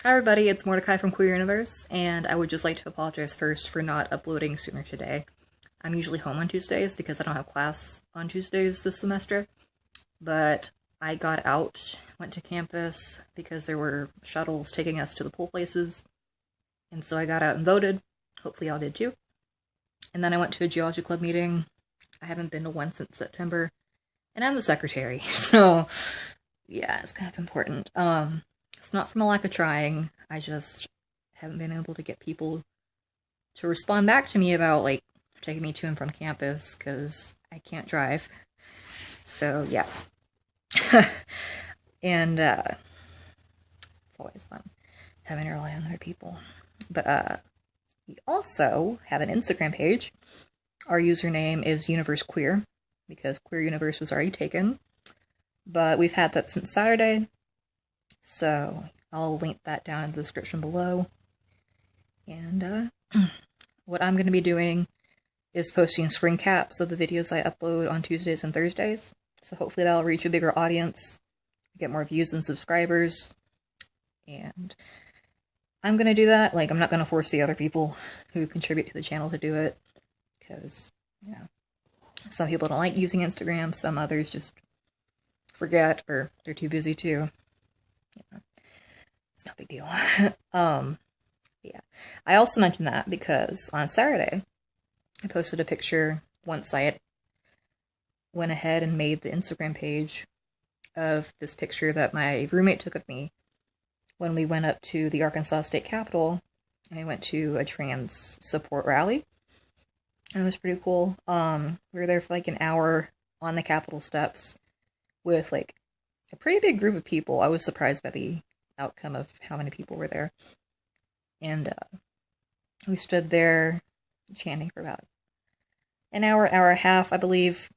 Hi everybody, it's Mordecai from Queer Universe, and I would just like to apologize first for not uploading sooner today. I'm usually home on Tuesdays because I don't have class on Tuesdays this semester, but I got out, went to campus because there were shuttles taking us to the pool places, and so I got out and voted. Hopefully y'all did too. And then I went to a geology club meeting. I haven't been to one since September, and I'm the secretary, so yeah, it's kind of important. It's not from a lack of trying. I just haven't been able to get people to respond back to me about, like, taking me to and from campus because I can't drive. So, yeah. And, it's always fun having to rely on other people. But, we also have an Instagram page. Our username is Universe Queer because Queer Universe was already taken. But we've had that since Saturday. So I'll link that down in the description below. And what I'm going to be doing is posting screen caps of the videos I upload on Tuesdays and Thursdays. So hopefully that'll reach a bigger audience, get more views and subscribers. And I'm going to do that. Like, I'm not going to force the other people who contribute to the channel to do it. Because, you know, some people don't like using Instagram, some others just forget, or they're too busy to. Yeah, it's no big deal. Yeah. I also mentioned that because on Saturday, I posted a picture once I had went ahead and made the Instagram page of this picture that my roommate took of me when we went up to the Arkansas State Capitol and we went to a trans support rally. And it was pretty cool. We were there for like an hour on the Capitol steps with like a pretty big group of people. I was surprised by the outcome of how many people were there. And we stood there chanting for about an hour and a half, I believe.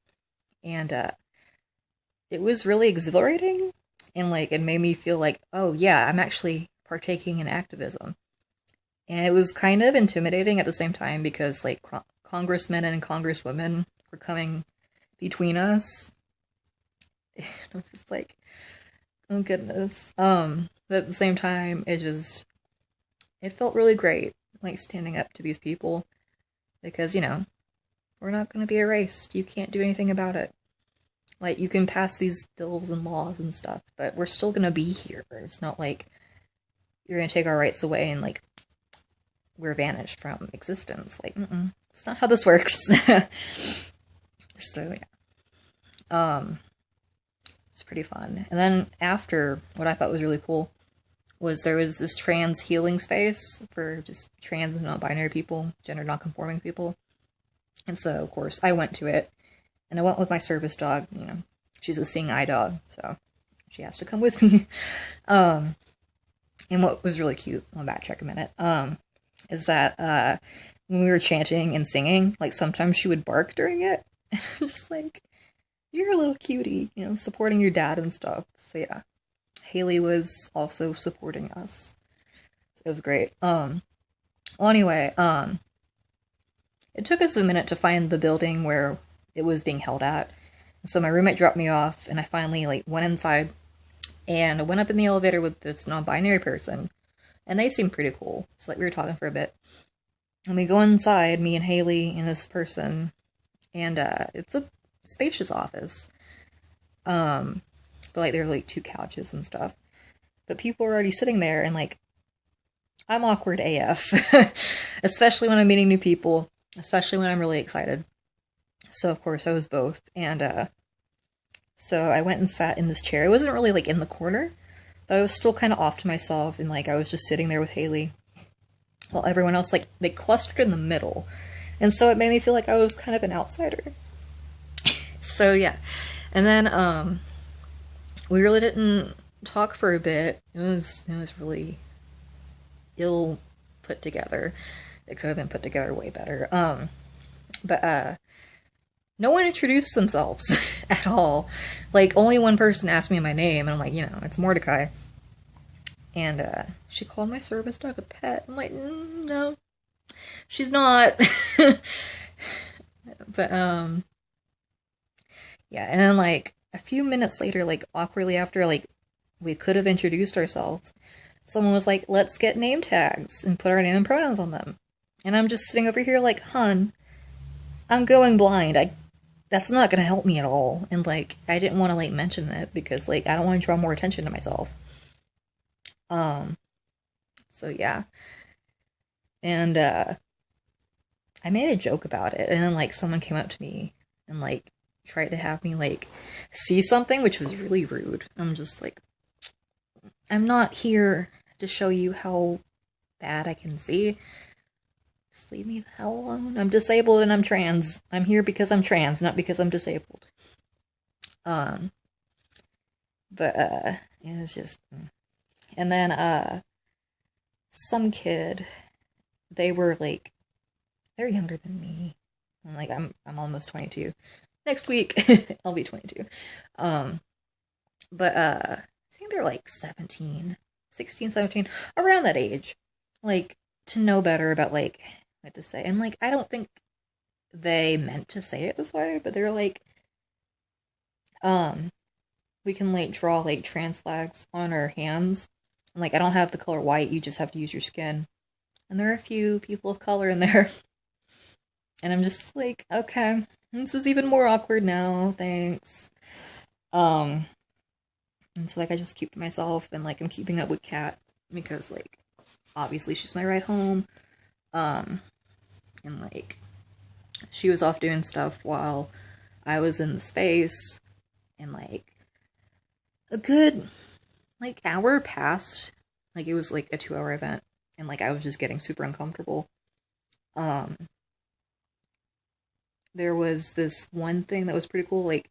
And it was really exhilarating. And like it made me feel like, oh yeah, I'm actually partaking in activism. And it was kind of intimidating at the same time because like congressmen and congresswomen were coming between us. And I'm just like, oh goodness. But at the same time, it felt really great, like, standing up to these people. Because, you know, we're not going to be erased. You can't do anything about it. Like, you can pass these bills and laws and stuff, but we're still going to be here. It's not like you're going to take our rights away and, like, we're vanished from existence. Like, it's not how this works. So, yeah. It's pretty fun. And then after, what I thought was really cool was there was this trans healing space for just trans and non-binary people, gender non-conforming people. And so, of course, I went to it. And I went with my service dog, you know. She's a seeing eye dog, so she has to come with me. And what was really cute, I'll backtrack a minute, is that when we were chanting and singing, like, sometimes she would bark during it. And I'm just like, you're a little cutie, you know, supporting your dad and stuff. So yeah, Haley was also supporting us. It was great. Well, anyway, it took us a minute to find the building where it was being held at. So my roommate dropped me off, and I finally, like, went inside, and I went up in the elevator with this non-binary person, and they seemed pretty cool. So, like, we were talking for a bit. And we go inside, me and Haley and this person, and it's a spacious office. But like there are like 2 couches and stuff. But people are already sitting there and like I'm awkward AF. Especially when I'm meeting new people, especially when I'm really excited. So of course I was both. And so I went and sat in this chair. It wasn't really like in the corner, but I was still kind of off to myself and like I was just sitting there with Haley while everyone else, like, they clustered in the middle. And so it made me feel like I was kind of an outsider. So yeah, and then we really didn't talk for a bit. It was really ill put together. It could have been put together way better. But no one introduced themselves at all. Like, only one person asked me my name, and I'm like, you know, it's Mordecai. And she called my service dog a pet. I'm like, no, she's not. But yeah, and then, like, a few minutes later, like, awkwardly after, like, we could have introduced ourselves, someone was like, let's get name tags and put our name and pronouns on them. And I'm just sitting over here like, hun, I'm going blind. That's not gonna help me at all. And like, I didn't want to like mention it because like I don't want to draw more attention to myself. So yeah. And I made a joke about it, and then like someone came up to me and like tried to have me like see something, which was really rude. I'm just like, I'm not here to show you how bad I can see. Just leave me the hell alone. I'm disabled and I'm trans. I'm here because I'm trans, not because I'm disabled. But it was just, and then some kid, they were like, they're younger than me. I'm almost 22. Next week I'll be 22. But I think they're like 17, 16, 17, around that age. Like, to know better about like what to say. And like, I don't think they meant to say it this way, but they're like, we can like draw like trans flags on our hands. And like, I don't have the color white, you just have to use your skin. And there are a few people of color in there. And I'm just like, okay, this is even more awkward now, thanks. And so like I just keep to myself, and like I'm keeping up with Kat because like obviously she's my ride home. And like she was off doing stuff while I was in the space, and like a good like hour passed. Like it was like a 2-hour event, and like I was just getting super uncomfortable. There was this one thing that was pretty cool. Like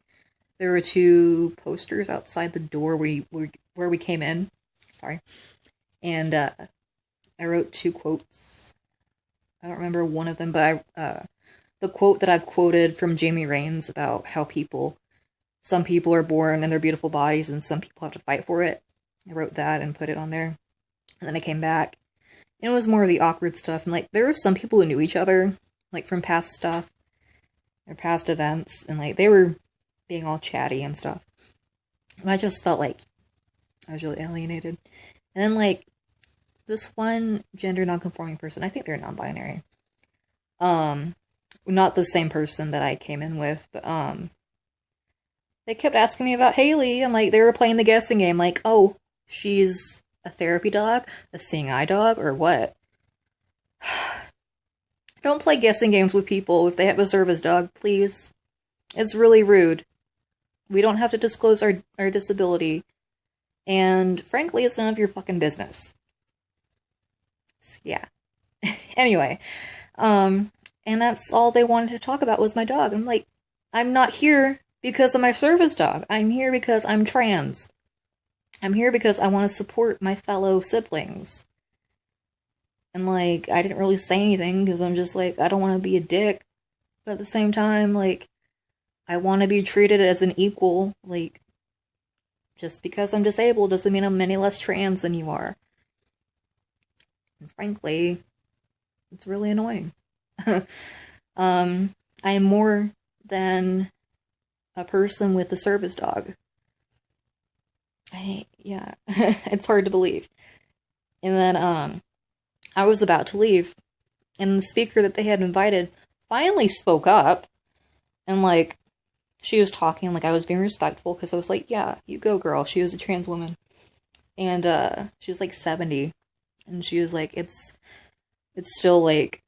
there were 2 posters outside the door where we came in. Sorry. And I wrote 2 quotes. I don't remember one of them, but the quote that I've quoted from Jamie Rains about how some people are born in their beautiful bodies and some people have to fight for it. I wrote that and put it on there. And then I came back. And it was more of the awkward stuff. And like there were some people who knew each other, like from past stuff or past events, and like they were being all chatty and stuff. And I just felt like I was really alienated. And then like this one gender nonconforming person, I think they're non-binary. Not the same person that I came in with, but they kept asking me about Haley, and like they were playing the guessing game, like, oh, she's a therapy dog, a seeing eye dog, or what? Don't play guessing games with people if they have a service dog, please. It's really rude. We don't have to disclose our disability. And frankly, it's none of your fucking business. Yeah. Anyway, and that's all they wanted to talk about was my dog. I'm like, I'm not here because of my service dog. I'm here because I'm trans. I'm here because I want to support my fellow siblings. And like, I didn't really say anything because I'm just like, I don't want to be a dick. But at the same time, like, I want to be treated as an equal. Like, just because I'm disabled doesn't mean I'm any less trans than you are. And frankly, it's really annoying. I am more than a person with a service dog. Yeah, it's hard to believe. And then, I was about to leave, and the speaker that they had invited finally spoke up, and like, she was talking, like I was being respectful, because I was like, yeah, you go girl, she was a trans woman, and she was like 70, and she was like, it's still like,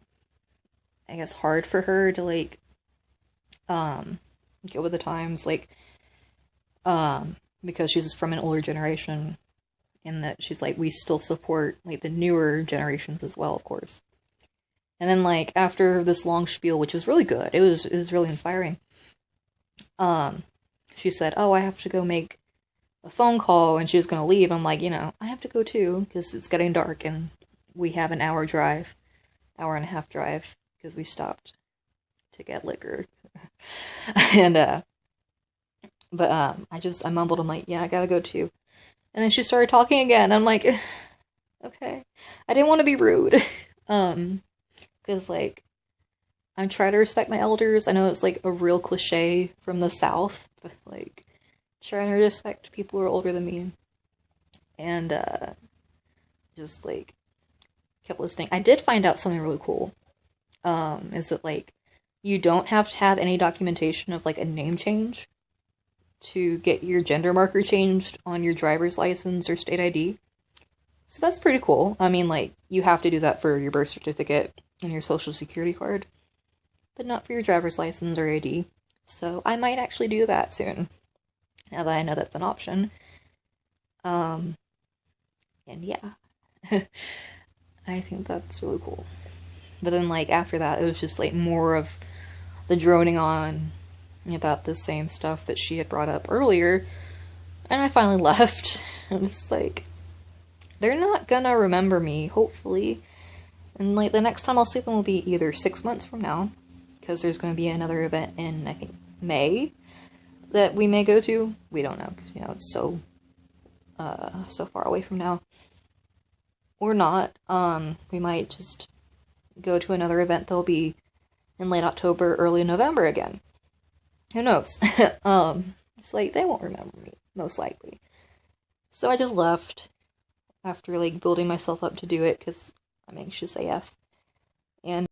I guess hard for her to like, get with the times, like, because she's from an older generation, and that she's like, we still support like the newer generations as well, of course. And then like after this long spiel, which was really good, it was really inspiring. She said, "Oh, I have to go make a phone call," and she was gonna leave. I'm like, I have to go too because it's getting dark and we have an hour and a half drive because we stopped to get liquor. And but I mumbled. I'm like, yeah, I gotta go too. And then she started talking again. I'm like, okay. I didn't want to be rude. Because, like, I'm trying to respect my elders. I know it's, like, a real cliche from the South. But, like, trying to respect people who are older than me. And, just like kept listening. I did find out something really cool. Is that like you don't have to have any documentation of like a name change to get your gender marker changed on your driver's license or state ID. So that's pretty cool. I mean, like, you have to do that for your birth certificate and your social security card, but not for your driver's license or ID. So I might actually do that soon, now that I know that's an option. And yeah, I think that's really cool. But then, like, after that, it was just, like, more of the droning on about the same stuff that she had brought up earlier, and I finally left. I'm just like, they're not gonna remember me, hopefully. And, like, the next time I'll see them will be either 6 months from now, because there's going to be another event in, I think, May that we may go to. We don't know, because, you know, it's so far away from now. Or not. We might just go to another event that'll be in late October, early November again. Who knows? It's like, they won't remember me, most likely. So I just left after, like, building myself up to do it, because I'm anxious AF. And